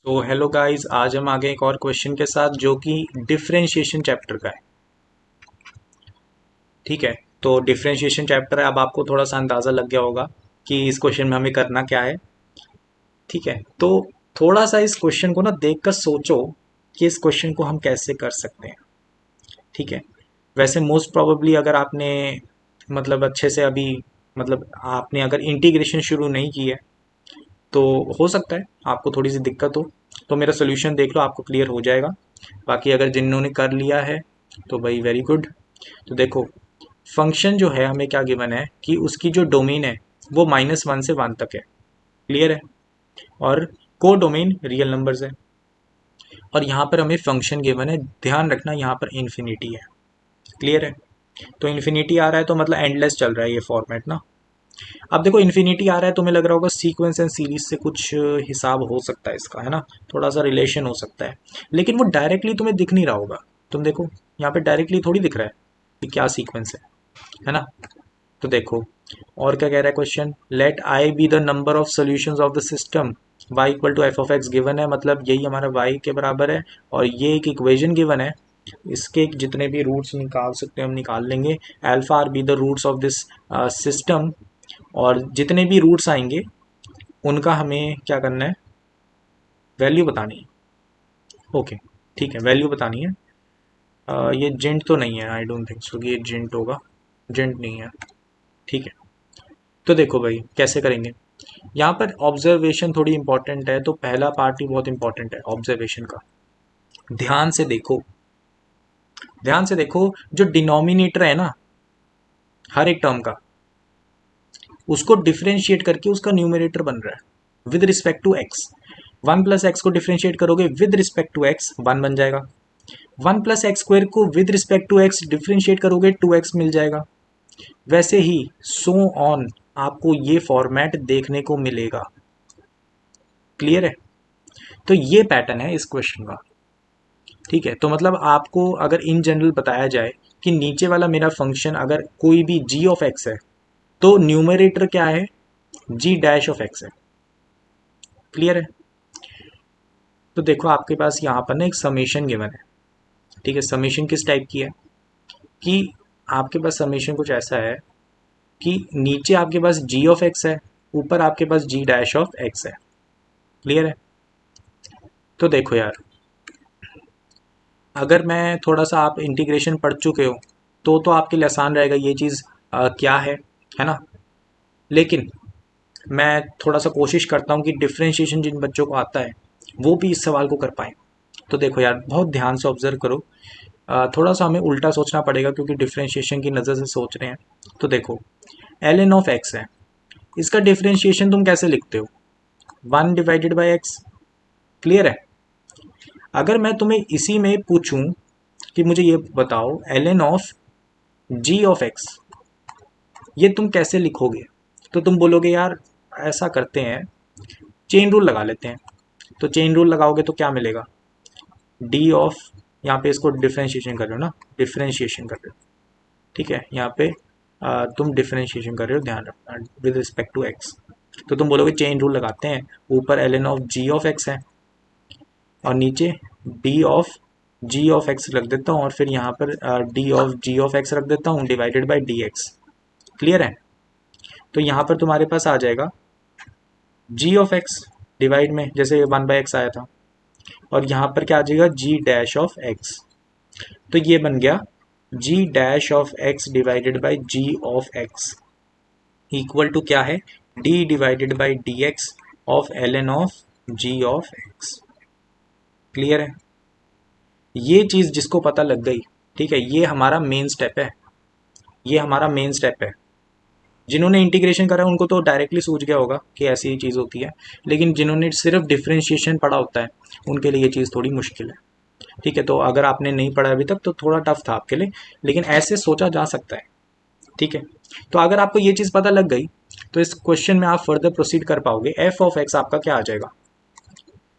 तो hello guys, आज हम आगे एक और क्वेश्चन के साथ जो कि डिफरेंशिएशन चैप्टर का है। ठीक है। तो डिफरेंशिएशन चैप्टर है। अब आपको थोड़ा सा अंदाज़ा लग गया होगा कि इस क्वेश्चन में हमें करना क्या है। ठीक है। तो थोड़ा सा इस क्वेश्चन को ना देखकर सोचो कि इस क्वेश्चन को हम कैसे कर सकते हैं। ठीक है। वैसे मोस्ट प्रोबेबली अगर आपने मतलब अच्छे से अभी मतलब आपने अगर इंटीग्रेशन शुरू नहीं की है तो हो सकता है आपको थोड़ी सी दिक्कत हो। तो मेरा सोल्यूशन देख लो, आपको क्लियर हो जाएगा। बाकी अगर जिन्होंने कर लिया है तो भाई वेरी गुड। तो देखो, फंक्शन जो है हमें क्या गिवन है कि उसकी जो डोमेन है वो -1 से 1 तक है। क्लियर है। और को डोमेन रियल नंबर्स है। और यहाँ पर हमें फंक्शन गिवन है, ध्यान रखना यहाँ पर इन्फिनिटी है। क्लियर है। तो इन्फिनिटी आ रहा है तो मतलब एंडलेस चल रहा है ये फॉर्मेट ना। अब देखो, इन्फिनिटी आ रहा है तो हमें लग रहा होगा सीक्वेंस एंड सीरीज से कुछ हिसाब हो सकता है इसका, है ना। थोड़ा सा रिलेशन हो सकता है, लेकिन वो डायरेक्टली तुम्हें दिख नहीं रहा होगा। तुम देखो, यहाँ पे डायरेक्टली थोड़ी दिख रहा है कि क्या सीक्वेंस है ना। तो देखो, और क्या कह रहा है question, let I be the number of solutions of the system y equal to F of X given है, मतलब यही हमारा y के बराबर है। और ये एक इक्वेशन गिवन है, इसके जितने भी रूट्स निकाल सकते हैं हम निकाल लेंगे। Alpha are be the roots of this system, और जितने भी रूट्स आएंगे उनका हमें क्या करना है, वैल्यू बतानी है। ओके, ठीक है, वैल्यू बतानी है। ये जेंट तो नहीं है, आई डोंट थिंक सो कि ये जेंट होगा। जेंट नहीं है। ठीक है। तो देखो भाई कैसे करेंगे। यहाँ पर ऑब्जर्वेशन थोड़ी इंपॉर्टेंट है, तो पहला पार्ट ही बहुत इंपॉर्टेंट है ऑब्जर्वेशन का। ध्यान से देखो, ध्यान से देखो, जो डिनोमिनेटर है ना हर एक टर्म का, उसको डिफ्रेंशिएट करके उसका न्यूमरेटर बन रहा है with respect to X. 1 + x को डिफ्रेंशिएट करोगे विद रिस्पेक्ट टू एक्स, 1 बन जाएगा। 1 + x² को with respect to X differentiate करोगे 2x मिल जाएगा। वैसे ही सो ऑन आपको ये फॉर्मेट देखने को मिलेगा। क्लियर है। तो ये पैटर्न है इस क्वेश्चन का। ठीक है। तो मतलब आपको अगर इन जनरल बताया जाए कि नीचे वाला मेरा फंक्शन अगर कोई भी g ऑफ x है तो न्यूमरेटर क्या है, g डैश ऑफ x है। क्लियर है। तो देखो आपके पास यहाँ पर ना एक समेशन गिवन है। ठीक है। समेशन किस टाइप की है कि आपके पास समेशन कुछ ऐसा है कि नीचे आपके पास g ऑफ x है, ऊपर आपके पास g डैश ऑफ x है। क्लियर है। तो देखो यार, अगर मैं थोड़ा सा, आप इंटीग्रेशन पढ़ चुके हो तो आपके लिए आसान रहेगा ये चीज़ क्या है ना। लेकिन मैं थोड़ा सा कोशिश करता हूँ कि डिफ्रेंशिएशन जिन बच्चों को आता है वो भी इस सवाल को कर पाएँ। तो देखो यार, बहुत ध्यान से ऑब्जर्व करो। थोड़ा सा हमें उल्टा सोचना पड़ेगा क्योंकि डिफ्रेंशिएशन की नज़र से सोच रहे हैं। तो देखो, ln ऑफ एक्स है, इसका डिफ्रेंशिएशन तुम कैसे लिखते हो, 1/x। क्लियर है। अगर मैं तुम्हें इसी में पूछूं कि मुझे ये बताओ ln of g of x, ये तुम कैसे लिखोगे, तो तुम बोलोगे यार ऐसा करते हैं, चेन रूल लगा लेते हैं। तो चेन रूल लगाओगे तो क्या मिलेगा, d ऑफ, यहाँ पे इसको डिफ्रेंशिएशन कर रहे हो ना, डिफ्रेंशिएशन कर रहे हो। ठीक है। यहाँ पे तुम डिफ्रेंशिएशन कर रहे हो, ध्यान रखना, विद रिस्पेक्ट टू एक्स। तो तुम बोलोगे चेन रूल लगाते हैं, ऊपर ln of g of x है और नीचे d of g of x रख देता हूँ, और फिर यहाँ पर d of g of x रख देता हूँ डिवाइडेड बाई dx। क्लियर है। तो यहाँ पर तुम्हारे पास आ जाएगा g ऑफ x डिवाइड में, जैसे 1/x आया था, और यहाँ पर क्या आ जाएगा, g डैश ऑफ x। तो ये बन गया g dash of x divided by g of x equal to क्या है, d divided by dx of ln of g of x। Clear है। ये चीज़ जिसको पता लग गई, ठीक है, ये हमारा मेन स्टेप है। ये हमारा मेन स्टेप है। जिन्होंने इंटीग्रेशन करा उनको तो डायरेक्टली सूझ गया होगा कि ऐसी ही चीज़ होती है, लेकिन जिन्होंने सिर्फ डिफ्रेंशिएशन पढ़ा होता है उनके लिए ये चीज़ थोड़ी मुश्किल है। ठीक है। तो अगर आपने नहीं पढ़ा अभी तक तो थोड़ा टफ था आपके लिए, लेकिन ऐसे सोचा जा सकता है। ठीक है। तो अगर आपको ये चीज़ पता लग गई तो इस क्वेश्चन में आप फर्दर प्रोसीड कर पाओगे। एफ ऑफ एक्स आपका क्या आ जाएगा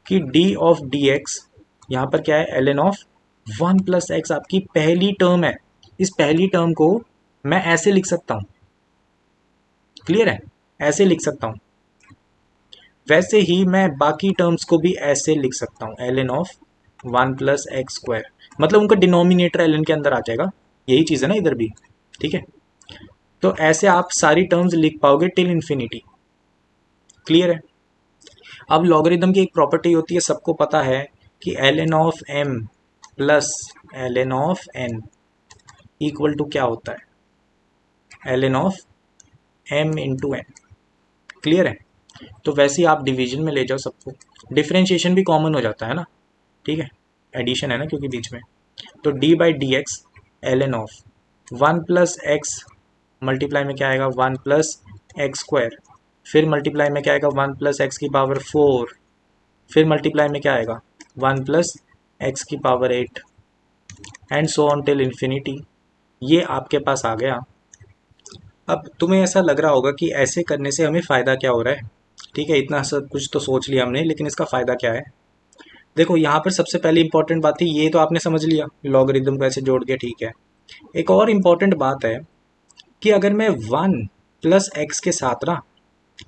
कि डी ऑफ डी एक्स, यहाँ पर क्या है, ln ऑफ 1 + x आपकी पहली टर्म है। इस पहली टर्म को मैं ऐसे लिख सकता हूँ। क्लियर है। ऐसे लिख सकता हूँ वैसे ही मैं बाकी टर्म्स को भी ऐसे लिख सकता हूँ, एल एन ऑफ 1+x², मतलब उनका डिनोमिनेटर एल एन के अंदर आ जाएगा, यही चीज़ है ना इधर भी, ठीक है। तो ऐसे आप सारी टर्म्स लिख पाओगे टिल इन्फिनिटी। क्लियर है। अब लॉगरिदम की एक प्रॉपर्टी होती है, सबको पता है, कि L N of M plus L N of N equal to क्या होता है, L N of M into N. Clear है। तो वैसे ही आप डिवीजन में ले जाओ सबको, डिफरेंशिएशन भी कॉमन हो जाता है ना, ठीक है, एडिशन है ना क्योंकि बीच में। तो D by D X L N of 1+x multiply में क्या आएगा 1+x², फिर मल्टीप्लाई में क्या आएगा 1+x⁴, फिर मल्टीप्लाई में क्या आएगा 1+x⁸ and so on till infinity. ये आपके पास आ गया। अब तुम्हें ऐसा लग रहा होगा कि ऐसे करने से हमें फ़ायदा क्या हो रहा है, ठीक है, इतना सब कुछ तो सोच लिया हमने, लेकिन इसका फ़ायदा क्या है। देखो यहाँ पर सबसे पहली इंपॉर्टेंट बात थी, ये तो आपने समझ लिया, लॉगरिदम को ऐसे जोड़ के, ठीक है। एक और इम्पॉर्टेंट बात है कि अगर मैं 1+x के साथ ना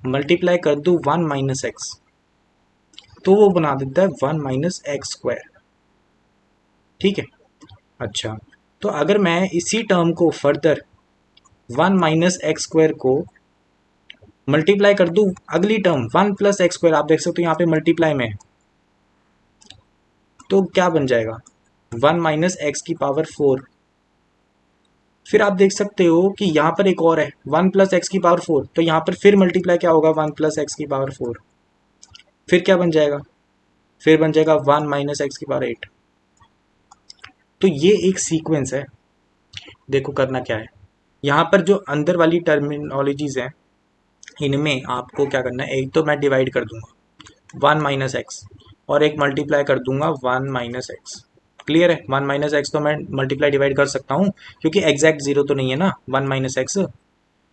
मल्टीप्लाई कर दूँ 1-x, तो वो बना देता है 1-x², ठीक है। अच्छा, तो अगर मैं इसी टर्म को फर्दर 1-x² को मल्टीप्लाई कर दूं अगली टर्म 1+x², आप देख सकते हो यहाँ पे मल्टीप्लाई में, तो क्या बन जाएगा 1-x⁴। फिर आप देख सकते हो कि यहाँ पर एक और है 1+x⁴, तो यहाँ पर फिर मल्टीप्लाई क्या होगा 1+x⁴, फिर क्या बन जाएगा, फिर बन जाएगा 1-x⁸। तो ये एक सीक्वेंस है। देखो करना क्या है, यहाँ पर जो अंदर वाली टर्मिनोलॉजीज हैं, इनमें आपको क्या करना है, एक तो मैं डिवाइड कर दूंगा 1-x और एक मल्टीप्लाई कर दूंगा 1-x। क्लियर है। 1-x तो मैं मल्टीप्लाई डिवाइड कर सकता हूँ क्योंकि एग्जैक्ट जीरो तो नहीं है ना 1-x,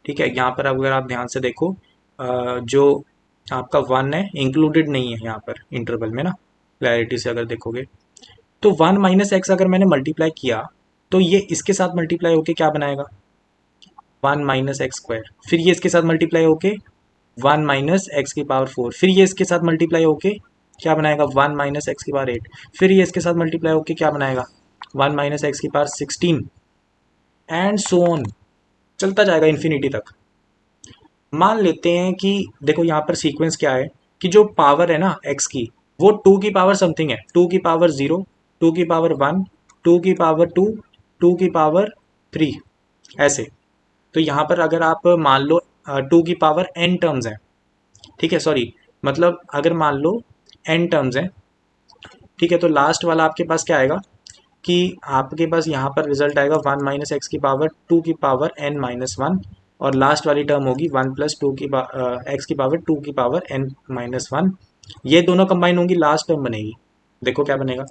ठीक है। यहाँ पर अगर आप ध्यान से देखो, जो आपका 1 है इंक्लूडेड नहीं है यहाँ पर इंटरवल में ना, क्लैरिटी से अगर देखोगे तो 1-x अगर मैंने मल्टीप्लाई किया तो ये इसके साथ मल्टीप्लाई होके क्या बनाएगा 1-x², फिर ये इसके साथ मल्टीप्लाई होके 1-x⁴, फिर ये इसके साथ मल्टीप्लाई होके क्या बनाएगा 1-x⁸, फिर ये इसके साथ मल्टीप्लाई होके क्या बनाएगा 1-x⁻16 एंड सो ऑन, चलता जाएगा इन्फिनिटी तक। मान लेते हैं कि देखो यहाँ पर सीक्वेंस क्या है कि जो पावर है ना x की, वो 2 की पावर समथिंग है, 2 की पावर 0, 2 की पावर 1, 2 की पावर 2, 2 की पावर 3, ऐसे। तो यहाँ पर अगर आप मान लो 2 की पावर n टर्म्स हैं, ठीक है, सॉरी, मतलब अगर मान लो n टर्म्स हैं, ठीक है, तो लास्ट वाला आपके पास क्या आएगा कि आपके पास यहाँ पर रिजल्ट आएगा 1-x⁻² की पावर n-1, और लास्ट वाली टर्म होगी 1+2 की x⁻² की पावर n-1। ये दोनों कंबाइन होंगी, लास्ट टर्म बनेगी, देखो क्या बनेगा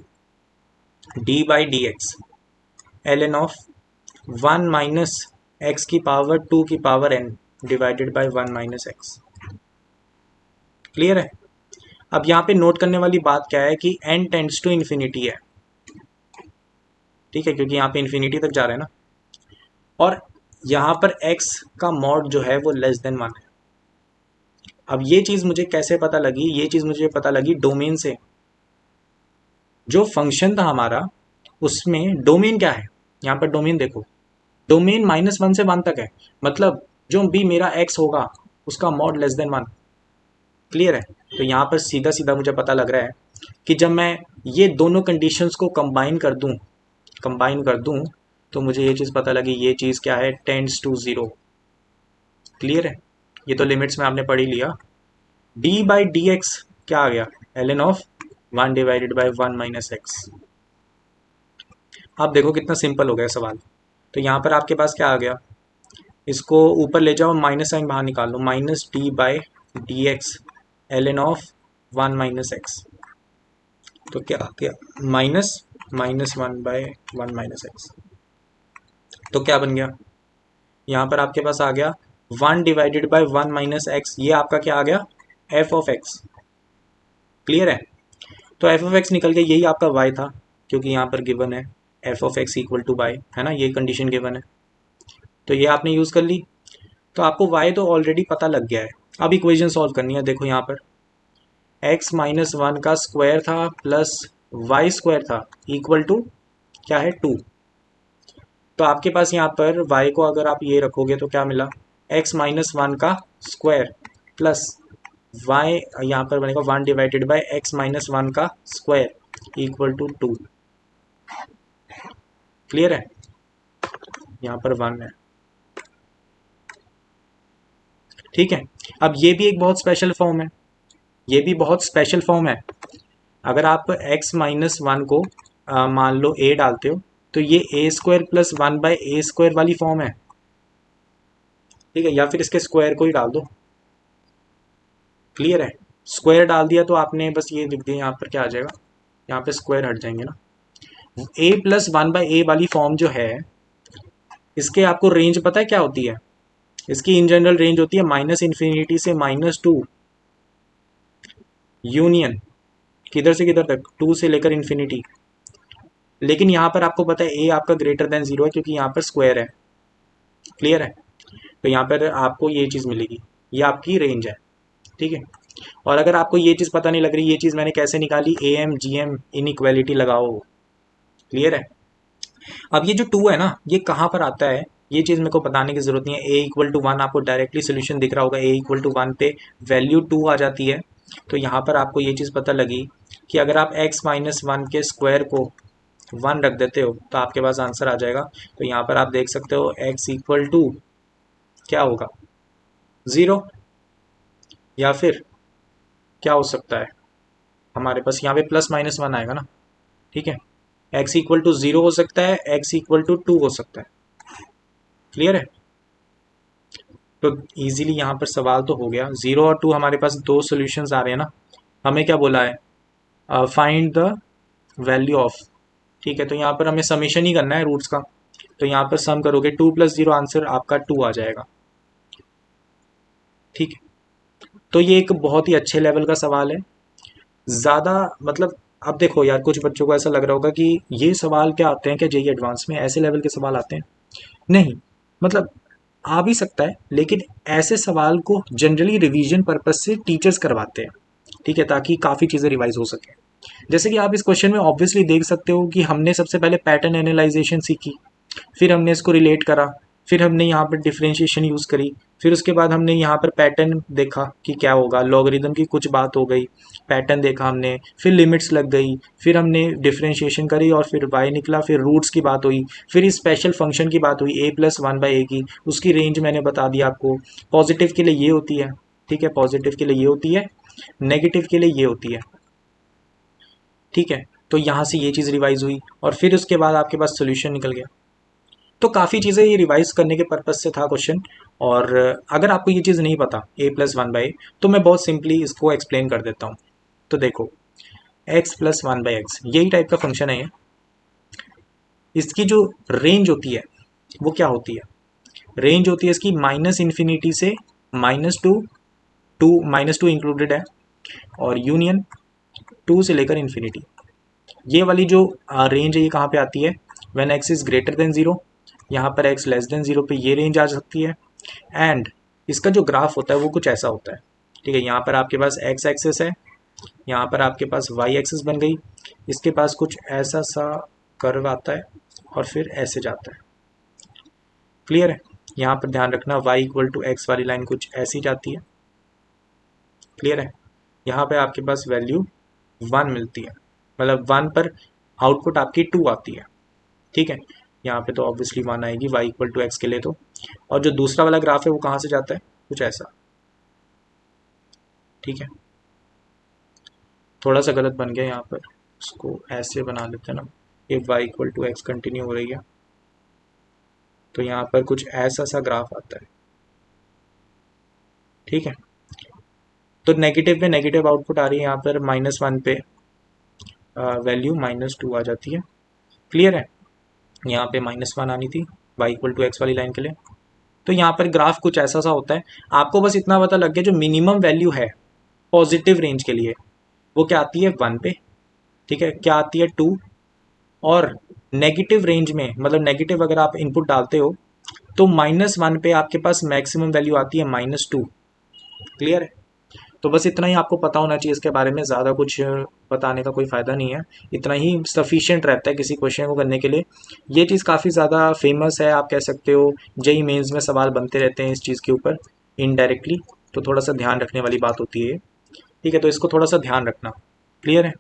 D by D X L N of 1-x⁻² की power n divided by 1-x। Clear है। अब यहाँ पे नोट करने वाली बात क्या है कि n टेंड्स टू इन्फिनिटी है, ठीक है, क्योंकि यहाँ पे इन्फिनिटी तक जा रहे हैं ना, और यहाँ पर x का मॉड जो है वो <1 है। अब ये चीज़ मुझे कैसे पता लगी, ये चीज़ मुझे पता लगी डोमेन से। जो फंक्शन था हमारा उसमें डोमेन क्या है, यहाँ पर डोमेन देखो, डोमेन -1 से 1 तक है, मतलब जो भी मेरा x होगा उसका मॉड <1। क्लियर है। तो यहाँ पर सीधा सीधा मुझे पता लग रहा है कि जब मैं ये दोनों कंडीशंस को कंबाइन कर दूं तो मुझे ये चीज़ पता लगी, ये चीज़ क्या है, टेंड्स टू 0। क्लियर है। ये तो लिमिट्स में आपने पढ़ ही लिया। डी बाई डी एक्स क्या आ गया, L N of 1 divided by 1-x। आप देखो कितना सिंपल हो गया सवाल। तो यहाँ पर आपके पास क्या आ गया, इसको ऊपर ले जाओ, माइनस साइन बाहर निकाल लो, -d by D X L N of 1-x। तो क्या आ गया -(1/1-x)। तो क्या बन गया, यहाँ पर आपके पास आ गया 1 डिवाइडेड बाई 1-x, ये आपका क्या आ गया f ऑफ x। क्लियर है। तो f ऑफ x निकल के यही आपका y था, क्योंकि यहाँ पर गिवन है f of x equal to y, है ना, ये कंडीशन गिवन है, तो ये आपने यूज़ कर ली। तो आपको y तो ऑलरेडी पता लग गया है, अब इक्वेशन सॉल्व करनी है। देखो यहाँ पर एक्स माइनस वन का स्क्वायर था प्लस वाई स्क्वायर था इक्वल टू क्या है 2। तो आपके पास यहाँ पर y को अगर आप ये रखोगे तो क्या मिला, x माइनस वन का स्क्वायर प्लस y यहाँ पर बनेगा 1 divided by x minus one का स्क्वायर इक्वल टू 2। क्लियर है, यहाँ पर 1 है। ठीक है, अब ये भी एक बहुत स्पेशल फॉर्म है, ये भी बहुत स्पेशल फॉर्म है। अगर आप x माइनस वन को मान लो a डालते हो तो ये ए स्क्वायर प्लस 1 बाय ए स्क्वायर वाली फॉर्म है। ठीक है, या फिर इसके स्क्वायर को ही डाल दो। क्लियर है, स्क्वायर डाल दिया तो आपने बस ये लिख दिया, यहाँ पर क्या आ जाएगा, यहाँ पे स्क्वायर हट जाएंगे ना। a प्लस 1 बाय ए वाली फॉर्म जो है इसके आपको रेंज पता है क्या होती है, इसकी इन जनरल रेंज होती है माइनस इन्फिनिटी से -2 यूनियन किधर से किधर तक, 2 से लेकर इन्फिनिटी। लेकिन यहाँ पर आपको पता है a आपका ग्रेटर देन 0 है क्योंकि यहाँ पर स्क्वायर है। क्लियर है, तो यहाँ पर आपको ये चीज़ मिलेगी, ये आपकी रेंज है। ठीक है, और अगर आपको ये चीज़ पता नहीं लग रही, ये चीज़ मैंने कैसे निकाली, AM GM इनइक्वालिटी लगाओ। क्लियर है, अब ये जो 2 है ना, ये कहाँ पर आता है, ये चीज़ मेरे को बताने की जरूरत नहीं है। a इक्वल टू 1 आपको डायरेक्टली सोल्यूशन दिख रहा होगा, a इक्वल टू 1 पे वैल्यू 2 आ जाती है। तो यहाँ पर आपको ये चीज़ पता लगी कि अगर आप x माइनस वन के स्क्वायर को 1 रख देते हो तो आपके पास आंसर आ जाएगा। तो यहाँ पर आप देख सकते हो x इक्वल टू क्या होगा, 0, या फिर क्या हो सकता है हमारे पास यहाँ पे +-1 आएगा ना। ठीक है, x इक्वल टू 0 हो सकता है, x इक्वल टू 2 हो सकता है। क्लियर है, तो इजीली यहाँ पर सवाल तो हो गया। 0 और 2 हमारे पास दो सॉल्यूशंस आ रहे हैं ना, हमें क्या बोला है, फाइंड द वैल्यू ऑफ। ठीक है, तो यहाँ पर हमें समेशन ही करना है रूट्स का, तो यहाँ पर सम करोगे 2 + 0 आंसर आपका 2 आ जाएगा। ठीक है, तो ये एक बहुत ही अच्छे लेवल का सवाल है। ज़्यादा मतलब अब देखो यार, कुछ बच्चों को ऐसा लग रहा होगा कि ये सवाल क्या आते हैं, क्या जेईई एडवांस में ऐसे लेवल के सवाल आते हैं। नहीं, मतलब आ भी सकता है, लेकिन ऐसे सवाल को जनरली रिवीजन पर्पज से टीचर्स करवाते हैं। ठीक है, ताकि काफ़ी चीज़ें रिवाइज हो सके। जैसे कि आप इस क्वेश्चन में ऑब्वियसली देख सकते हो कि हमने सबसे पहले पैटर्न एनालाइजेशन सीखी, फिर हमने इसको रिलेट करा, फिर हमने यहाँ पर डिफ्रेंशिएशन यूज़ करी, फिर उसके बाद हमने यहाँ पर पैटर्न देखा कि क्या होगा, लॉगरिदम की कुछ बात हो गई, पैटर्न देखा हमने, फिर लिमिट्स लग गई, फिर हमने डिफ्रेंशिएशन करी और फिर y निकला, फिर रूट्स की बात हुई, फिर इस स्पेशल फंक्शन की बात हुई a + 1/a की, उसकी रेंज मैंने बता दी आपको। पॉजिटिव के लिए ये होती है, ठीक है, पॉजिटिव के लिए ये होती है, नेगेटिव के लिए ये होती है। ठीक है, तो यहाँ से ये चीज़ रिवाइज हुई और फिर उसके बाद आपके पास सोल्यूशन निकल गया। तो काफ़ी चीज़ें ये रिवाइज करने के पर्पज से था क्वेश्चन। और अगर आपको ये चीज़ नहीं पता a + 1/a, तो मैं बहुत सिंपली इसको एक्सप्लेन कर देता हूँ। तो देखो x + 1/x यही टाइप का फंक्शन है ये। इसकी जो रेंज होती है वो क्या होती है, रेंज होती है इसकी -∞ से -2 इंक्लूडेड है, और यूनियन 2 से लेकर इन्फिनिटी। ये वाली जो रेंज है ये कहाँ पे आती है, when x is greater than 0, यहाँ पर x लेस देन 0 पे ये रेंज आ सकती है। एंड इसका जो ग्राफ होता है वो कुछ ऐसा होता है। ठीक है, यहाँ पर आपके पास x एक्सिस है, यहाँ पर आपके पास y एक्सिस बन गई, इसके पास कुछ ऐसा सा कर्व आता है और फिर ऐसे जाता है। क्लियर है, यहाँ पर ध्यान रखना y = x वाली लाइन कुछ ऐसी जाती है। क्लियर है, यहाँ पे आपके पास वैल्यू 1 मिलती है, मतलब 1 पर आउटपुट आपकी 2 आती है। ठीक है, यहाँ पे तो ऑब्वियसली 1 आएगी y = x के लिए तो। और जो दूसरा वाला ग्राफ है वो कहाँ से जाता है, कुछ ऐसा। ठीक है, थोड़ा सा गलत बन गया यहाँ पर, उसको ऐसे बना लेते हैं ना, ये y = x कंटिन्यू हो रही है तो यहाँ पर कुछ ऐसा सा ग्राफ आता है। ठीक है, तो नेगेटिव पे नेगेटिव आउटपुट आ रही है, यहाँ पर -1 पे वैल्यू -2 आ जाती है। क्लियर है, यहाँ पे -1 आनी थी y = x वाली लाइन के लिए। तो यहाँ पर ग्राफ कुछ ऐसा सा होता है। आपको बस इतना पता लग गया जो मिनिमम वैल्यू है पॉजिटिव रेंज के लिए वो क्या आती है 1 पे। ठीक है, क्या आती है 2, और नेगेटिव रेंज में मतलब नेगेटिव अगर आप इनपुट डालते हो तो -1 पे आपके पास मैक्सिमम वैल्यू आती है -2। क्लियर है, तो बस इतना ही आपको पता होना चाहिए इसके बारे में, ज़्यादा कुछ बताने का कोई फ़ायदा नहीं है, इतना ही सफिशिएंट रहता है किसी क्वेश्चन को करने के लिए। ये चीज़ काफ़ी ज़्यादा फेमस है, आप कह सकते हो जेई मेंस में सवाल बनते रहते हैं इस चीज़ के ऊपर इनडायरेक्टली, तो थोड़ा सा ध्यान रखने वाली बात होती है। ठीक है, तो इसको थोड़ा सा ध्यान रखना। क्लियर है?